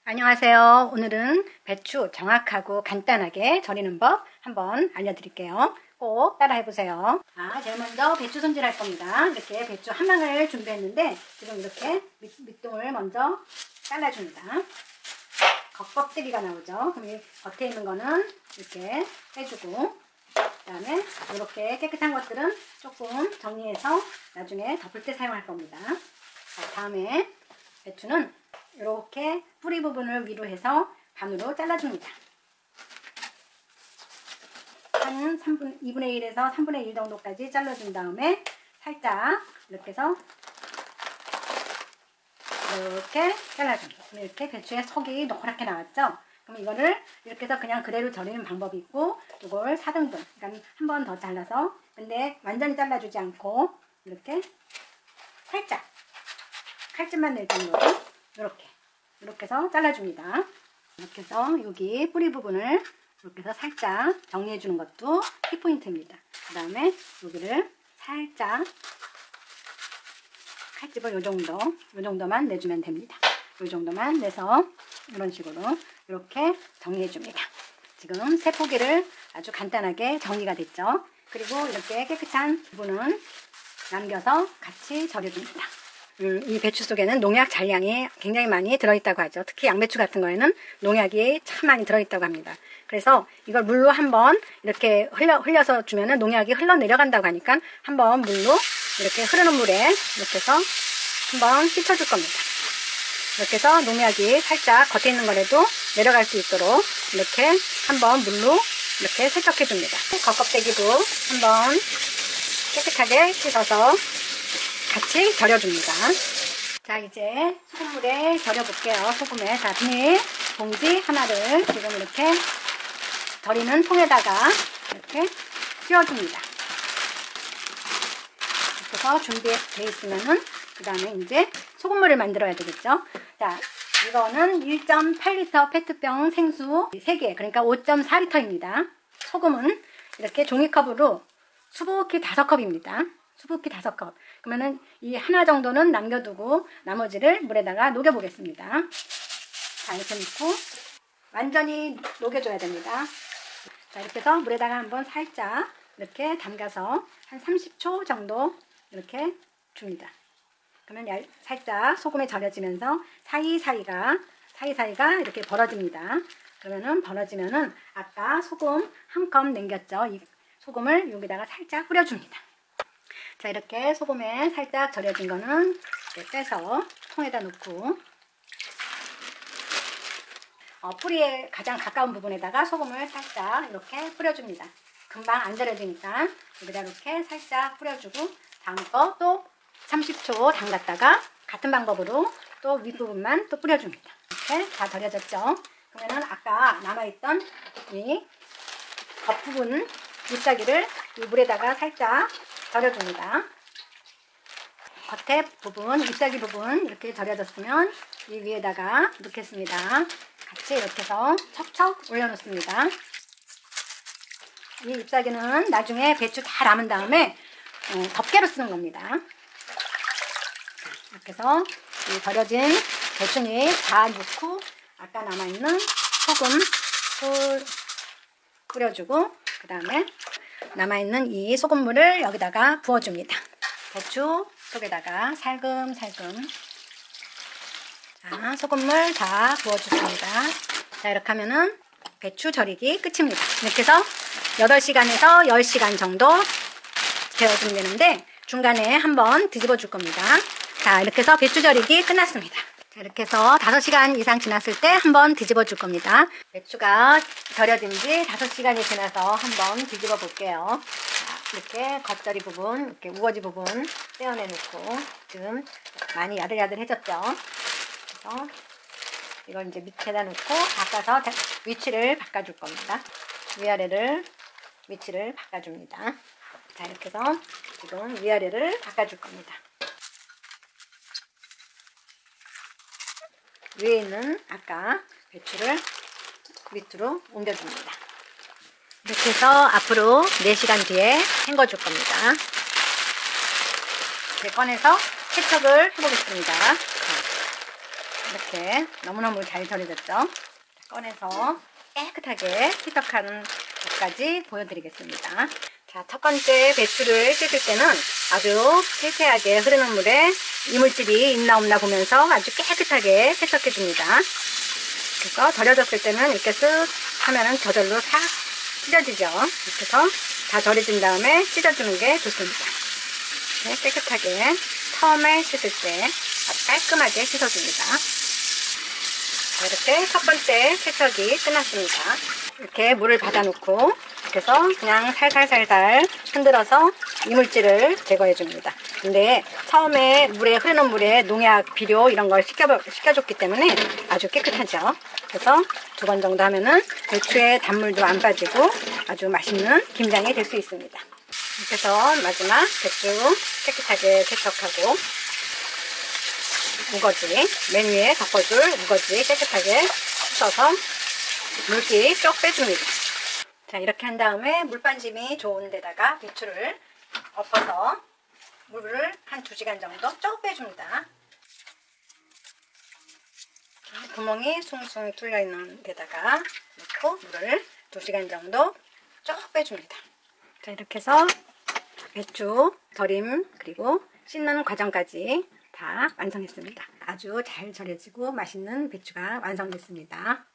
안녕하세요. 오늘은 배추 정확하고 간단하게 절이는 법 한번 알려드릴게요. 꼭 따라해보세요. 제일 먼저 배추 손질할 겁니다. 이렇게 배추 한 망을 준비했는데 지금 이렇게 밑동을 먼저 잘라줍니다. 겉껍데기가 나오죠. 그럼 이 겉에 있는 거는 이렇게 빼주고, 그 다음에 이렇게 깨끗한 것들은 조금 정리해서 나중에 덮을 때 사용할 겁니다. 다음에 배추는 이렇게 뿌리 부분을 위로 해서 반으로 잘라줍니다. 한 2분의 1에서 3분의 1 정도까지 잘라준 다음에 살짝 이렇게 해서 이렇게 잘라줍니다. 이렇게 배추에 속이 노랗게 나왔죠? 그럼 이거를 이렇게 해서 그냥 그대로 절이는 방법이 있고, 이걸 4등분, 그러니까 한 번 더 잘라서, 근데 완전히 잘라주지 않고 이렇게 살짝 칼집만 낼 정도로 이렇게 해서 잘라줍니다. 이렇게 해서 여기 뿌리 부분을 이렇게 해서 살짝 정리해 주는 것도 키포인트입니다. 그 다음에 여기를 살짝 칼집을 요 정도만 내주면 됩니다. 요 정도만 내서 이런 식으로 이렇게 정리해 줍니다. 지금 세 포기를 아주 간단하게 정리가 됐죠. 그리고 이렇게 깨끗한 부분은 남겨서 같이 절여줍니다. 이 배추 속에는 농약 잔량이 굉장히 많이 들어있다고 하죠. 특히 양배추 같은 거에는 농약이 참 많이 들어있다고 합니다. 그래서 이걸 물로 한번 이렇게 흘려서 주면은 농약이 흘러내려간다고 하니까 한번 물로 이렇게 흐르는 물에 이렇게 해서 한번 씻어줄 겁니다. 이렇게 해서 농약이 살짝 겉에 있는 거라도 내려갈 수 있도록 이렇게 한번 물로 이렇게 세척해 줍니다. 겉껍데기도 한번 깨끗하게 씻어서 같이 절여줍니다. 자, 이제 소금물에 절여볼게요. 소금에. 자, 비닐 봉지 하나를 지금 이렇게 절이는 통에다가 이렇게 씌워줍니다. 이렇게 해서 준비되어 있으면은, 그 다음에 이제 소금물을 만들어야 되겠죠. 자, 이거는 1.8L 페트병 생수 3개, 그러니까 5.4L입니다. 소금은 이렇게 종이컵으로 수북히 5컵입니다. 수북히 5컵. 그러면은 이 하나 정도는 남겨두고 나머지를 물에다가 녹여보겠습니다. 자, 이렇게 넣고 완전히 녹여줘야 됩니다. 자, 이렇게 해서 물에다가 한번 살짝 이렇게 담가서 한 30초 정도 이렇게 줍니다. 그러면 살짝 소금에 절여지면서 사이사이가 이렇게 벌어집니다. 그러면은 벌어지면은 아까 소금 한 컵 남겼죠? 이 소금을 여기다가 살짝 뿌려줍니다. 자, 이렇게 소금에 살짝 절여진 거는 이렇게 빼서 통에다 넣고, 뿌리에 가장 가까운 부분에다가 소금을 살짝 이렇게 뿌려줍니다. 금방 안 절여지니까 여기다 이렇게 살짝 뿌려주고, 다음 거 또 30초 담갔다가 같은 방법으로 또 윗부분만 또 뿌려줍니다. 이렇게 다 절여졌죠? 그러면은 아까 남아있던 이 겉부분 잎사귀를 이 물에다가 살짝 절여줍니다. 겉에 부분, 잎사귀 부분 이렇게 절여졌으면 이 위에다가 넣겠습니다. 같이 이렇게 해서 척척 올려놓습니다. 이 잎사귀는 나중에 배추 다 남은 다음에 덮개로 쓰는 겁니다. 이렇게 해서 이 절여진 배추잎 다 넣고 아까 남아있는 소금 뿌려주고, 그 다음에 남아있는 이 소금물을 여기다가 부어줍니다. 배추 속에다가 살금살금. 자, 소금물 다 부어줬습니다. 자, 이렇게 하면은 배추 절이기 끝입니다. 이렇게 해서 8시간에서 10시간 정도 데워주면 되는데 중간에 한번 뒤집어 줄 겁니다. 자, 이렇게 해서 배추 절이기 끝났습니다. 자, 이렇게 해서 5시간 이상 지났을 때 한번 뒤집어 줄 겁니다. 배추가 절여진 지 5시간이 지나서 한번 뒤집어 볼게요. 자, 이렇게 겉절이 부분, 이렇게 우거지 부분 떼어내 놓고 지금 많이 야들야들해졌죠. 그래서 이걸 이제 밑에다 놓고 바꿔서 위치를 바꿔줄 겁니다. 위아래를 위치를 바꿔줍니다. 자, 이렇게 해서 지금 위아래를 바꿔줄 겁니다. 위에 있는 아까 배추를 밑으로 옮겨줍니다. 이렇게 해서 앞으로 4시간 뒤에 헹궈줄 겁니다. 이제 꺼내서 세척을 해보겠습니다. 이렇게 너무너무 잘 절여졌죠? 꺼내서 깨끗하게 세척하는 것까지 보여드리겠습니다. 자, 첫 번째 배추를 씻을 때는 아주 세세하게 흐르는 물에 이물질이 있나 없나 보면서 아주 깨끗하게 세척해 줍니다. 그래서 절여졌을 때는 이렇게 쓱 하면은 저절로 싹 찢어지죠. 이렇게 해서 다 절여진 다음에 찢어주는 게 좋습니다. 이렇게 깨끗하게 처음에 씻을 때 아주 깔끔하게 씻어줍니다. 이렇게 첫 번째 세척이 끝났습니다. 이렇게 물을 받아놓고 그래서 그냥 살살살살 흔들어서 이물질을 제거해 줍니다. 근데 처음에 흐르는 물에 농약, 비료 이런 걸 식혀줬기 때문에 아주 깨끗하죠. 그래서 2번 정도 하면은 배추에 단물도 안 빠지고 아주 맛있는 김장이 될 수 있습니다. 이렇게 해서 마지막 배추 깨끗하게 세척하고 우거지, 맨 위에 덮어줄 우거지 깨끗하게 씻어서 물기 쭉 빼줍니다. 자, 이렇게 한 다음에 물반짐이 좋은 데다가 배추를 엎어서 물을 한 2시간 정도 쭉 빼줍니다. 구멍이 숭숭 뚫려 있는 데다가 넣고 물을 2시간 정도 쭉 빼줍니다. 자, 이렇게 해서 배추 절임 그리고 씻는 과정까지 다 완성했습니다. 아주 잘 절여지고 맛있는 배추가 완성됐습니다.